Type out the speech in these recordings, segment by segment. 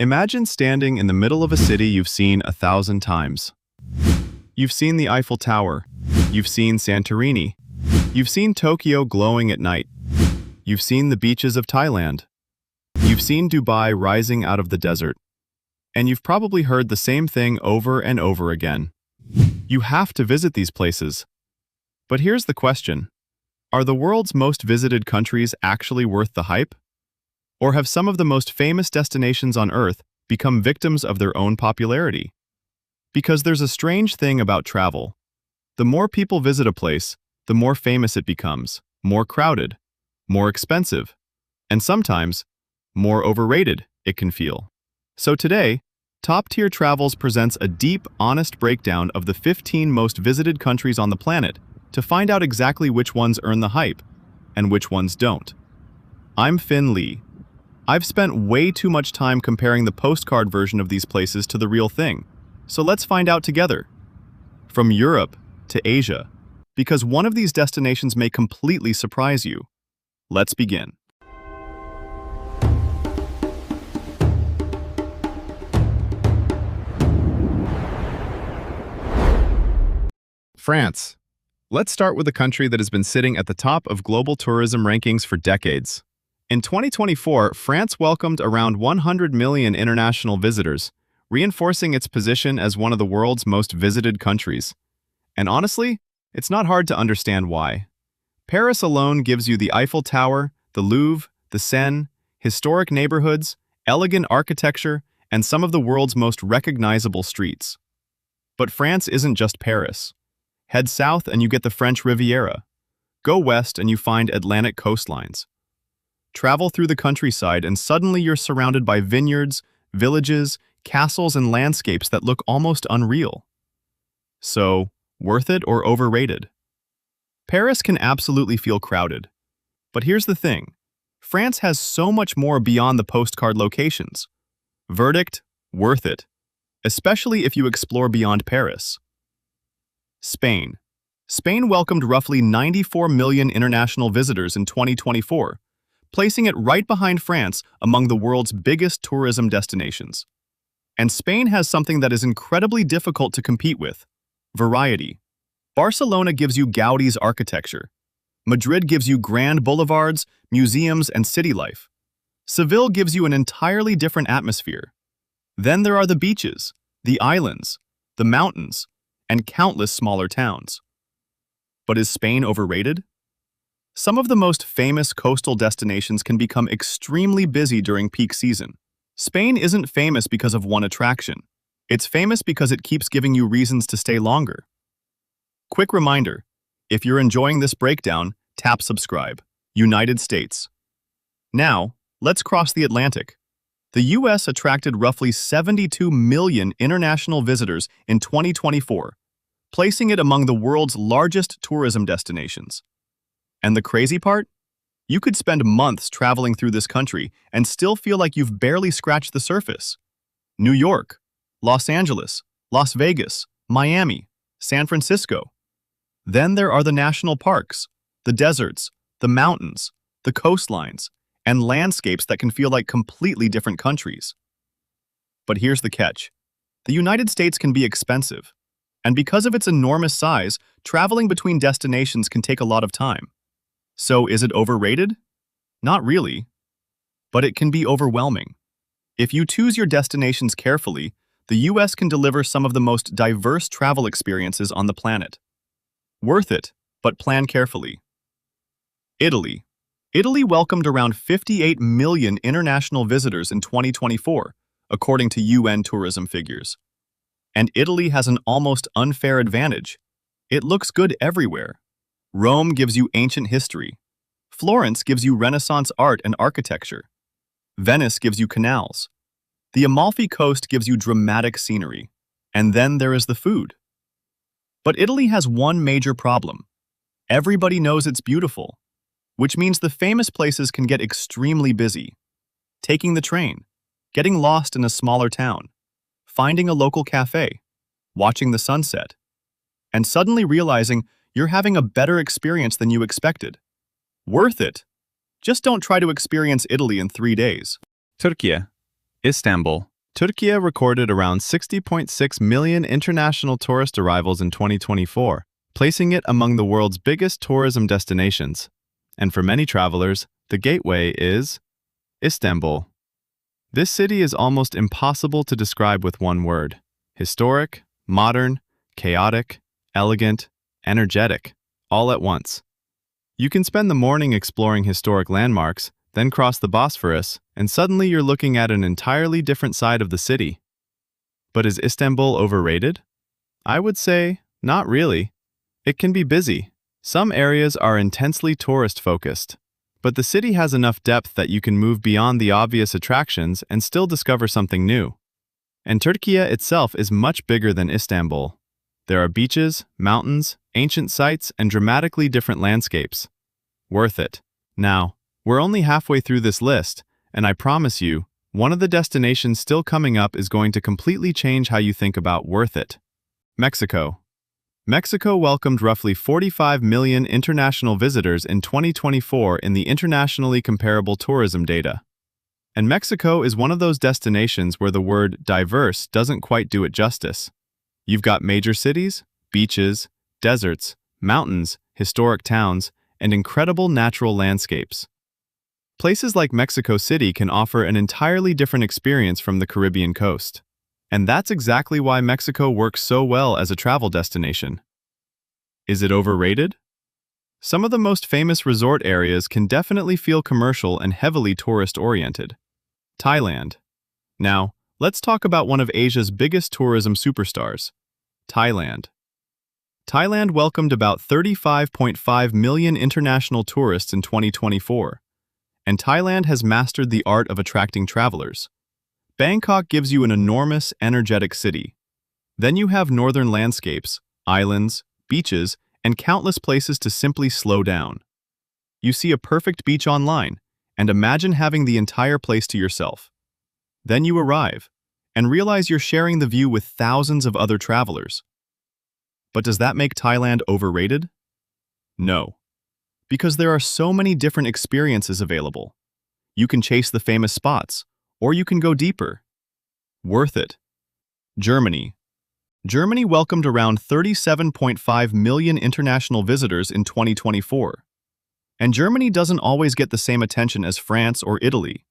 Imagine standing in the middle of a city you've seen 1,000 times. You've seen the Eiffel Tower. You've seen Santorini. You've seen Tokyo glowing at night. You've seen the beaches of Thailand. You've seen Dubai rising out of the desert. And you've probably heard the same thing over and over again. You have to visit these places. But here's the question. Are the world's most visited countries actually worth the hype? Or have some of the most famous destinations on Earth become victims of their own popularity? Because there's a strange thing about travel. The more people visit a place, the more famous it becomes, more crowded, more expensive, and sometimes more overrated it can feel. So today, Top Tier Travels presents a deep, honest breakdown of the 15 most visited countries on the planet to find out exactly which ones earn the hype and which ones don't. I'm Finn Lee. I've spent way too much time comparing the postcard version of these places to the real thing, so let's find out together. From Europe to Asia, because one of these destinations may completely surprise you. Let's begin. France. Let's start with a country that has been sitting at the top of global tourism rankings for decades. In 2024, France welcomed around 100 million international visitors, reinforcing its position as one of the world's most visited countries. And honestly, it's not hard to understand why. Paris alone gives you the Eiffel Tower, the Louvre, the Seine, historic neighborhoods, elegant architecture, and some of the world's most recognizable streets. But France isn't just Paris. Head south and you get the French Riviera. Go west and you find Atlantic coastlines. Travel through the countryside and suddenly you're surrounded by vineyards, villages, castles, and landscapes that look almost unreal. So, worth it or overrated? Paris can absolutely feel crowded. But here's the thing. France has so much more beyond the postcard locations. Verdict: worth it. Especially if you explore beyond Paris. Spain. Spain welcomed roughly 94 million international visitors in 2024, placing it right behind France among the world's biggest tourism destinations. And Spain has something that is incredibly difficult to compete with: variety. Barcelona gives you Gaudi's architecture. Madrid gives you grand boulevards, museums, and city life. Seville gives you an entirely different atmosphere. Then there are the beaches, the islands, the mountains, and countless smaller towns. But is Spain overrated? Some of the most famous coastal destinations can become extremely busy during peak season. Spain isn't famous because of one attraction. It's famous because it keeps giving you reasons to stay longer. Quick reminder, if you're enjoying this breakdown, tap subscribe. United States. Now, let's cross the Atlantic. The US attracted roughly 72 million international visitors in 2024, placing it among the world's largest tourism destinations. And the crazy part? You could spend months traveling through this country and still feel like you've barely scratched the surface. New York, Los Angeles, Las Vegas, Miami, San Francisco. Then there are the national parks, the deserts, the mountains, the coastlines, and landscapes that can feel like completely different countries. But here's the catch. The United States can be expensive. And because of its enormous size, traveling between destinations can take a lot of time. So is it overrated? Not really. But it can be overwhelming. If you choose your destinations carefully, the US can deliver some of the most diverse travel experiences on the planet. Worth it, but plan carefully. Italy. Italy welcomed around 58 million international visitors in 2024, according to UN tourism figures. And Italy has an almost unfair advantage. It looks good everywhere. Rome gives you ancient history. Florence gives you Renaissance art and architecture. Venice gives you canals. The Amalfi Coast gives you dramatic scenery. And then there is the food. But Italy has one major problem. Everybody knows it's beautiful, which means the famous places can get extremely busy. Taking the train, getting lost in a smaller town, finding a local cafe, watching the sunset, and suddenly realizing you're having a better experience than you expected. Worth it. Just don't try to experience Italy in 3 days. Turkey, Istanbul. Turkey recorded around 60.6 million international tourist arrivals in 2024, placing it among the world's biggest tourism destinations. And for many travelers, the gateway is Istanbul. This city is almost impossible to describe with one word: historic, modern, chaotic, elegant, energetic, all at once. You can spend the morning exploring historic landmarks, then cross the Bosphorus, and suddenly you're looking at an entirely different side of the city. But is Istanbul overrated? I would say, not really. It can be busy. Some areas are intensely tourist-focused, but the city has enough depth that you can move beyond the obvious attractions and still discover something new. And Turkey itself is much bigger than Istanbul. There are beaches, mountains, ancient sites, and dramatically different landscapes. Worth it. Now, we're only halfway through this list, and I promise you, one of the destinations still coming up is going to completely change how you think about worth it. Mexico. Mexico welcomed roughly 45 million international visitors in 2024 in the internationally comparable tourism data. And Mexico is one of those destinations where the word diverse doesn't quite do it justice. You've got major cities, beaches, deserts, mountains, historic towns, and incredible natural landscapes. Places like Mexico City can offer an entirely different experience from the Caribbean coast. And that's exactly why Mexico works so well as a travel destination. Is it overrated? Some of the most famous resort areas can definitely feel commercial and heavily tourist-oriented. Thailand. Now, let's talk about one of Asia's biggest tourism superstars, Thailand. Thailand welcomed about 35.5 million international tourists in 2024, and Thailand has mastered the art of attracting travelers. Bangkok gives you an enormous, energetic city. Then you have northern landscapes, islands, beaches, and countless places to simply slow down. You see a perfect beach online, and imagine having the entire place to yourself. Then you arrive, and realize you're sharing the view with thousands of other travelers. But does that make Thailand overrated? No. Because there are so many different experiences available. You can chase the famous spots, or you can go deeper. Worth it. Germany. Germany welcomed around 37.5 million international visitors in 2024. And Germany doesn't always get the same attention as France or Italy.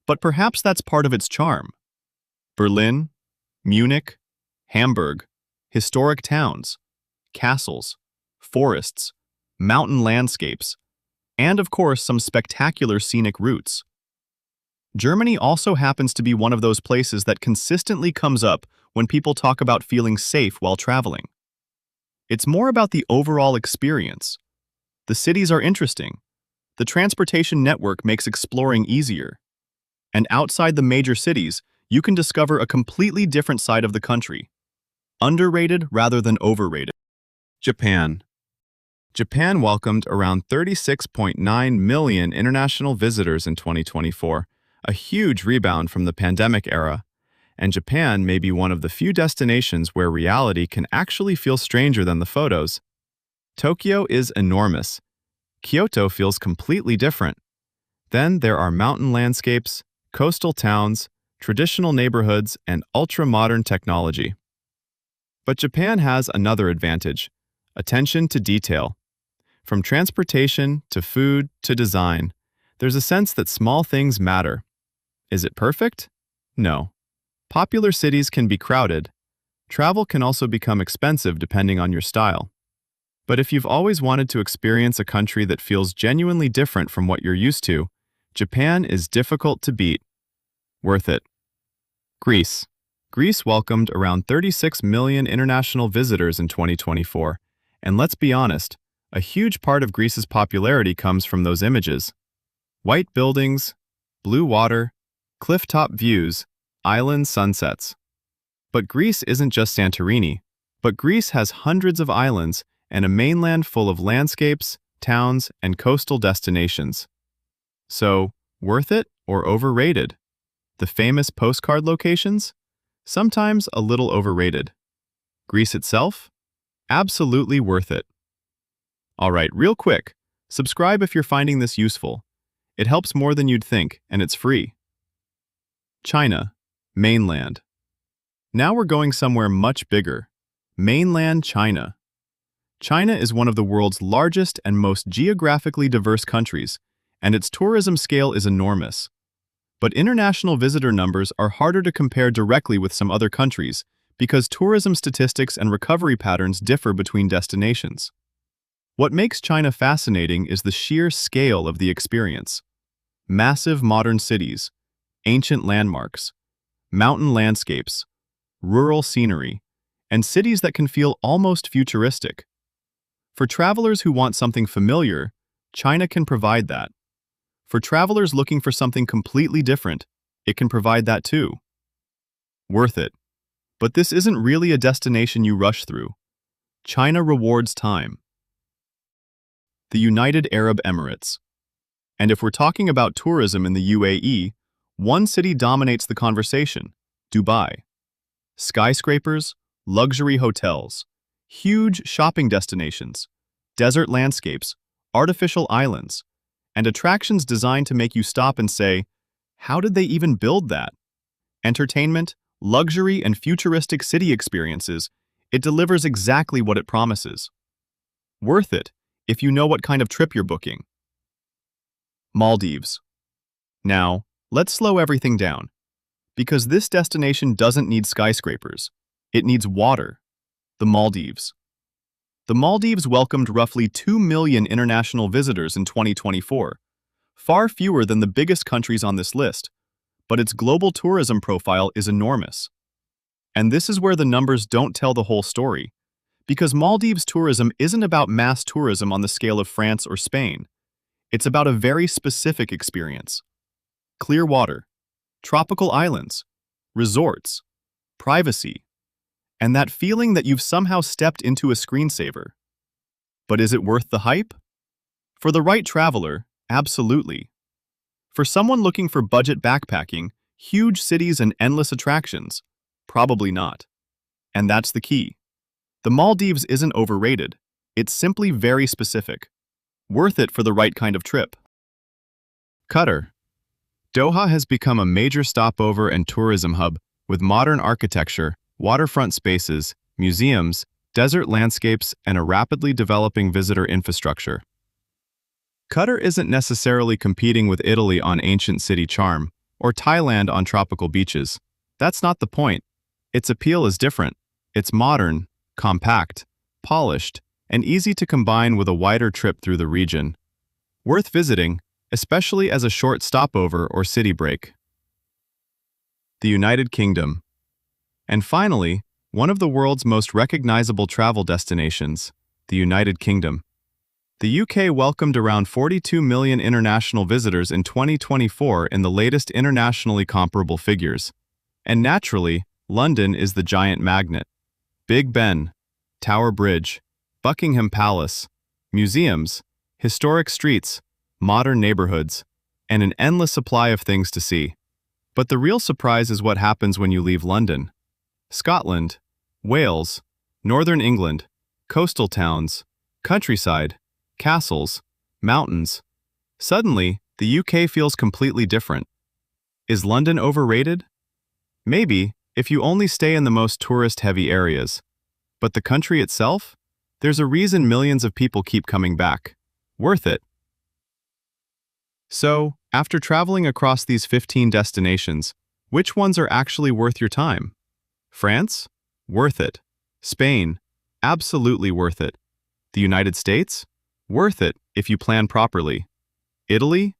But perhaps that's part of its charm. Berlin, Munich, Hamburg, historic towns, castles, forests, mountain landscapes, and of course some spectacular scenic routes. Germany also happens to be one of those places that consistently comes up when people talk about feeling safe while traveling. It's more about the overall experience. The cities are interesting. The transportation network makes exploring easier. And outside the major cities, you can discover a completely different side of the country. Underrated rather than overrated. Japan. Japan welcomed around 36.9 million international visitors in 2024, a huge rebound from the pandemic era, and Japan may be one of the few destinations where reality can actually feel stranger than the photos. Tokyo is enormous. Kyoto feels completely different. Then there are mountain landscapes, coastal towns, traditional neighborhoods, and ultra-modern technology. But Japan has another advantage: attention to detail. From transportation to food to design, there's a sense that small things matter. Is it perfect? No. Popular cities can be crowded. Travel can also become expensive depending on your style. But if you've always wanted to experience a country that feels genuinely different from what you're used to, Japan is difficult to beat. Worth it. Greece. Greece welcomed around 36 million international visitors in 2024, and let's be honest, a huge part of Greece's popularity comes from those images. White buildings, blue water, cliff-top views, island sunsets. But Greece isn't just Santorini, but Greece has hundreds of islands and a mainland full of landscapes, towns, and coastal destinations. So, worth it or overrated? The famous postcard locations? Sometimes a little overrated. Greece itself? Absolutely worth it. Alright, real quick, subscribe if you're finding this useful. It helps more than you'd think, and it's free. China. Mainland. Now we're going somewhere much bigger. Mainland China. China is one of the world's largest and most geographically diverse countries, and its tourism scale is enormous. But international visitor numbers are harder to compare directly with some other countries because tourism statistics and recovery patterns differ between destinations. What makes China fascinating is the sheer scale of the experience. Massive modern cities, ancient landmarks, mountain landscapes, rural scenery, and cities that can feel almost futuristic. For travelers who want something familiar, China can provide that. For travelers looking for something completely different, it can provide that too. Worth it. But this isn't really a destination you rush through. China rewards time. The United Arab Emirates. And if we're talking about tourism in the UAE, one city dominates the conversation: Dubai. Skyscrapers, luxury hotels, huge shopping destinations, desert landscapes, artificial islands, and attractions designed to make you stop and say, how did they even build that? Entertainment, luxury, and futuristic city experiences, it delivers exactly what it promises. Worth it if you know what kind of trip you're booking. Maldives. Now, let's slow everything down, because this destination doesn't need skyscrapers. It needs water. The Maldives. The Maldives welcomed roughly 2 million international visitors in 2024, far fewer than the biggest countries on this list, but its global tourism profile is enormous. And this is where the numbers don't tell the whole story, because Maldives tourism isn't about mass tourism on the scale of France or Spain. It's about a very specific experience. Clear water, tropical islands, resorts, privacy, and that feeling that you've somehow stepped into a screensaver. But is it worth the hype? For the right traveler, absolutely. For someone looking for budget backpacking, huge cities and endless attractions, probably not. And that's the key. The Maldives isn't overrated. It's simply very specific. Worth it for the right kind of trip. Qatar. Doha has become a major stopover and tourism hub with modern architecture, waterfront spaces, museums, desert landscapes, and a rapidly developing visitor infrastructure. Qatar isn't necessarily competing with Italy on ancient city charm or Thailand on tropical beaches. That's not the point. Its appeal is different. It's modern, compact, polished, and easy to combine with a wider trip through the region. Worth visiting, especially as a short stopover or city break. The United Kingdom. And finally, one of the world's most recognizable travel destinations, the United Kingdom. The UK welcomed around 42 million international visitors in 2024 in the latest internationally comparable figures. And naturally, London is the giant magnet. Big Ben, Tower Bridge, Buckingham Palace, museums, historic streets, modern neighborhoods, and an endless supply of things to see. But the real surprise is what happens when you leave London. Scotland, Wales, Northern England, coastal towns, countryside, castles, mountains. Suddenly, the UK feels completely different. Is London overrated? Maybe, if you only stay in the most tourist-heavy areas. But the country itself? There's a reason millions of people keep coming back. Worth it. So, after traveling across these 15 destinations, which ones are actually worth your time? France? Worth it. Spain? Absolutely worth it. The United States? Worth it if you plan properly. Italy?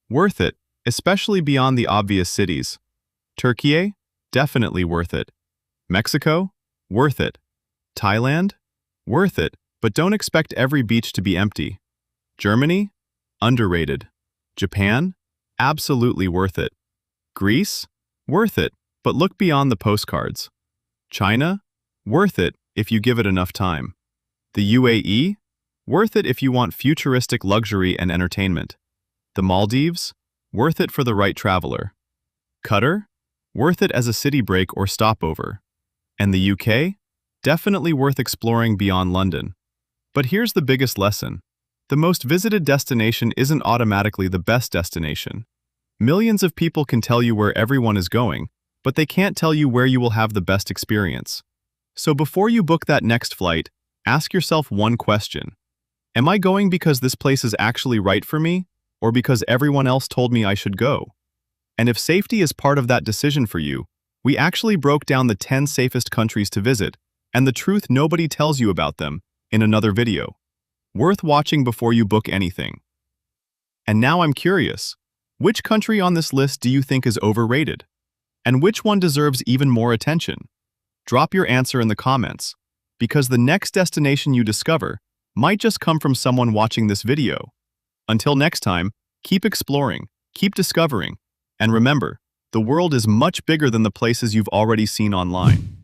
Worth it, especially beyond the obvious cities. Turkey? Definitely worth it. Mexico? Worth it. Thailand? Worth it, but don't expect every beach to be empty. Germany? Underrated. Japan? Absolutely worth it. Greece? Worth it, but look beyond the postcards. China? Worth it if you give it enough time. The UAE? Worth it if you want futuristic luxury and entertainment. The Maldives? Worth it for the right traveler. Qatar? Worth it as a city break or stopover. And the UK? Definitely worth exploring beyond London. But here's the biggest lesson. The most visited destination isn't automatically the best destination. Millions of people can tell you where everyone is going, but they can't tell you where you will have the best experience. So before you book that next flight, ask yourself one question. Am I going because this place is actually right for me, or because everyone else told me I should go? And if safety is part of that decision for you, we actually broke down the 10 safest countries to visit, and the truth nobody tells you about them, in another video. Worth watching before you book anything. And now I'm curious, which country on this list do you think is overrated? And which one deserves even more attention? Drop your answer in the comments, because the next destination you discover might just come from someone watching this video. Until next time, keep exploring, keep discovering, and remember, the world is much bigger than the places you've already seen online.